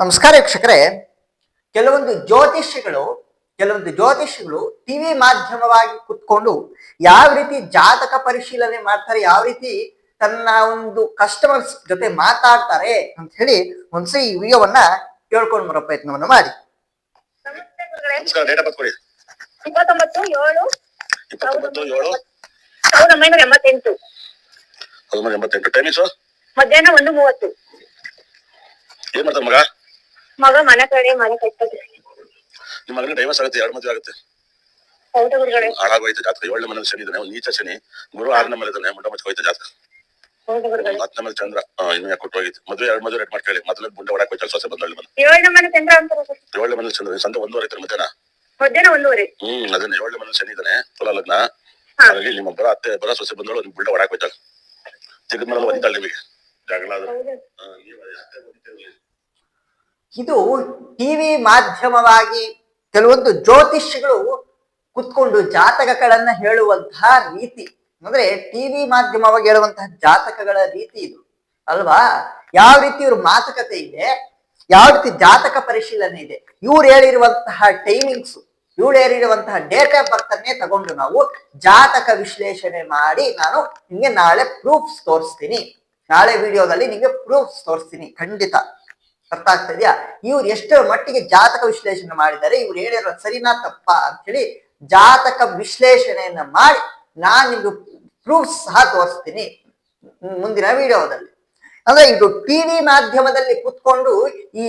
ನಮಸ್ಕಾರ ವೀಕ್ಷಕರೇ. ಕೆಲವೊಂದು ಜ್ಯೋತಿಷಿಗಳು ಟಿವಿ ಮಾಧ್ಯಮವಾಗಿ ಕುತ್ಕೊಂಡು ಯಾವ ರೀತಿ ಜಾತಕ ಪರಿಶೀಲನೆ ಮಾಡ್ತಾರೆ, ಯಾವ ರೀತಿ ತನ್ನ ಒಂದು ಕಸ್ಟಮರ್ಸ್ ಜೊತೆ ಮಾತಾಡ್ತಾರೆ ಅಂತ ಹೇಳಿ ಒಂದ್ಸರಿ ಈ ವಿಡಿಯೋವನ್ನ ಕೇಳ್ಕೊಂಡು ಬರೋ ಪ್ರಯತ್ನವನ್ನ ಮಾಡಿ. ಮಧ್ಯಾಹ್ನ 1:30. ಏನ್ ಮಾಡ್ತಾರ ಮಗ? ಮಗ ಮನೆ ಕಡೆ ಮನೆ ಕಟ್ಟೋದು. ನಿಮ್ಮ ಮಗನ ಡೈವರ್ಸ್ ಆಗುತ್ತೆ, 2 ಮದುವೆ ಆಗುತ್ತೆ. ಹೌದಾ ಗುರುಗಳೇ? ಹಾಳಾಗೋಯ್ತು ಜಾತಕ. 7ನೇ ಮನೇಲಿ ಶನಿ ಇದ್ದಾನೆ, ನೀಚ ಶನಿ. ಗುರು 6ನೇ ಮನೇಲಿ ಇದ್ದಾನೆ, ಮುಂಡ ಮುಚ್ಕೋಯ್ತು ಜಾತಕ. ಹೌದಾ ಗುರುಗಳೇ? 10ನೇ ಮನೇಲಿ ಚಂದ್ರ ಇನ್ನು ಯಾಕೆ ಕೊಟ್ಟು ಹೋಗಿತ್ತು. ಮದುವೆ 2 ಮದುವೆ ರೇಟ್ ಮಾಡಿ ಕೇಳಿ. ಮೊದಲ ಗುಂಡ ಹೊಡಕ್ ಹೋಯ್ತು, ಸೊಸೆ ಬಂದಳ್ಳಿ ಬಂದು. 7ನೇ ಮನೆ ಚಂದ್ರ ಅಂತ. 7ನೇ ಮನೇಲಿ ಚಂದ್ರ ಸಂಜೆ 1:30 ಐತೆ ಮಧ್ಯಾಹ್ನ. ಮಧ್ಯಾಹ್ನ 1:30. ಅದನ್ನ 7ನೇ ಮನೇಲಿ ಶನಿ ಇದ್ದಾನೆ, ತುಲಾ ಲಗ್ನ. ಹಾಗಾಗಿ ನಿಮ್ಮ ಬರ ಅತ್ತೆ ಬರ ಸೊಸೆ ಬಂದಳು, ಒಂದು ಗುಂಡ ಹೊಡಕ್ ಹೋಯ್ತಾಳೆ. ತೆಗೆದ ಮನೇಲಿ ಒದಿತಾಳೆ ನಿಮಗೆ ಜಗಳ. ಇದು ಟಿವಿ ಮಾಧ್ಯಮವಾಗಿ ಕೆಲವೊಂದು ಜ್ಯೋತಿಷಿಗಳು ಕುತ್ಕೊಂಡು ಜಾತಕಗಳನ್ನ ಹೇಳುವಂತಹ ರೀತಿ, ಅಂದ್ರೆ ಟಿವಿ ಮಾಧ್ಯಮವಾಗಿ ಹೇಳುವಂತಹ ಜಾತಕಗಳ ರೀತಿ ಇದು ಅಲ್ವಾ. ಯಾವ ರೀತಿ ಇವ್ರ ಮಾತುಕತೆ ಇದೆ, ಯಾವ ರೀತಿ ಜಾತಕ ಪರಿಶೀಲನೆ ಇದೆ, ಇವ್ರು ಹೇಳಿರುವಂತಹ ಟೈಮಿಂಗ್ಸ್, ಇವ್ರು ಹೇಳಿರುವಂತಹ ಡೇಟ್ ಆಫ್ ಬರ್ತ್ ಅನ್ನೇ ತಗೊಂಡು ನಾವು ಜಾತಕ ವಿಶ್ಲೇಷಣೆ ಮಾಡಿ ನಾನು ನಿಮ್ಗೆ ನಾಳೆ ಪ್ರೂಫ್ಸ್ ತೋರಿಸ್ತೀನಿ. ನಾಳೆ ವಿಡಿಯೋದಲ್ಲಿ ನಿಮ್ಗೆ ಪ್ರೂಫ್ಸ್ ತೋರಿಸ್ತೀನಿ. ಖಂಡಿತ ಅರ್ಥ ಆಗ್ತಾ ಇದೆಯಾ? ಇವ್ರು ಎಷ್ಟರ ಮಟ್ಟಿಗೆ ಜಾತಕ ವಿಶ್ಲೇಷಣೆ ಮಾಡಿದ್ದಾರೆ, ಇವ್ರು ಹೇಳಿರೋ ಸರಿನಾ ತಪ್ಪಾ ಅಂತ ಹೇಳಿ ಜಾತಕ ವಿಶ್ಲೇಷಣೆಯನ್ನ ಮಾಡಿ ನಾನ್ ನಿಮ್ಗೆ ಪ್ರೂಫ್ಸ್ ಸಹ ತೋರಿಸ್ತೀನಿ ಮುಂದಿನ ವಿಡಿಯೋದಲ್ಲಿ. ಅಂದ್ರೆ ಇದು ಟಿವಿ ಮಾಧ್ಯಮದಲ್ಲಿ ಕುತ್ಕೊಂಡು ಈ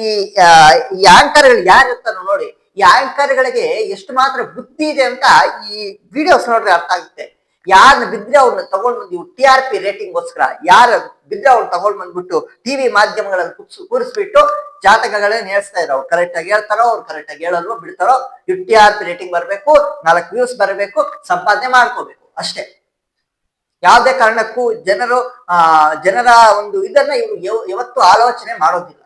ಆಂಕರ್ಗಳು ಯಾರು ಇರ್ತಾರೋ ನೋಡಿ, ಈ ಆಂಕರ್ಗಳಿಗೆ ಎಷ್ಟು ಮಾತ್ರ ಬುದ್ಧಿ ಇದೆ ಅಂತ ಈ ವಿಡಿಯೋಸ್ ನೋಡ್ರೆ ಅರ್ಥ ಆಗುತ್ತೆ. ಯಾರನ್ನ ಬಿದ್ರೆ ಅವ್ರನ್ನ ತಗೊಂಡ್ ಬಂದು TRP ರೇಟಿಂಗ್ಗೋಸ್ಕರ ಯಾರ ಬಿದ್ರೆ ಅವ್ರನ್ನ ತಗೊಂಡ್ ಬಂದ್ಬಿಟ್ಟು ಟಿವಿ ಮಾಧ್ಯಮಗಳಲ್ಲಿ ಕೂರಿಸ್ಬಿಟ್ಟು ಜಾತಕಗಳನ್ನ ಹೇಳ್ತಾ ಇರೋ. ಅವ್ರು ಕರೆಕ್ಟ್ ಆಗಿ ಹೇಳ್ತಾರೋ, ಅವ್ರು ಕರೆಕ್ಟ್ ಆಗಿ ಹೇಳಲ್ವೋ ಬಿಡ್ತಾರೋ, TRP ರೇಟಿಂಗ್ ಬರ್ಬೇಕು, 4 ವ್ಯೂಸ್ ಬರಬೇಕು, ಸಂಪಾದನೆ ಮಾಡ್ಕೋಬೇಕು ಅಷ್ಟೇ. ಯಾವುದೇ ಕಾರಣಕ್ಕೂ ಜನರ ಒಂದು ಇದನ್ನ ಇವ್ರು ಯಾವತ್ತೂ ಆಲೋಚನೆ ಮಾಡೋದಿಲ್ಲ.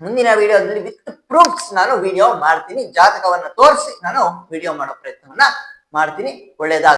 ಮುಂದಿನ ವಿಡಿಯೋದಲ್ಲಿ ವಿತ್ ಪ್ರೂಫ್ಸ್ ನಾನು ವಿಡಿಯೋ ಮಾಡ್ತೀನಿ. ಜಾತಕವನ್ನ ತೋರಿಸಿ ನಾನು ವಿಡಿಯೋ ಮಾಡೋ ಪ್ರಯತ್ನವನ್ನ ಮಾಡ್ತೀನಿ. ಒಳ್ಳೇದಾಗ.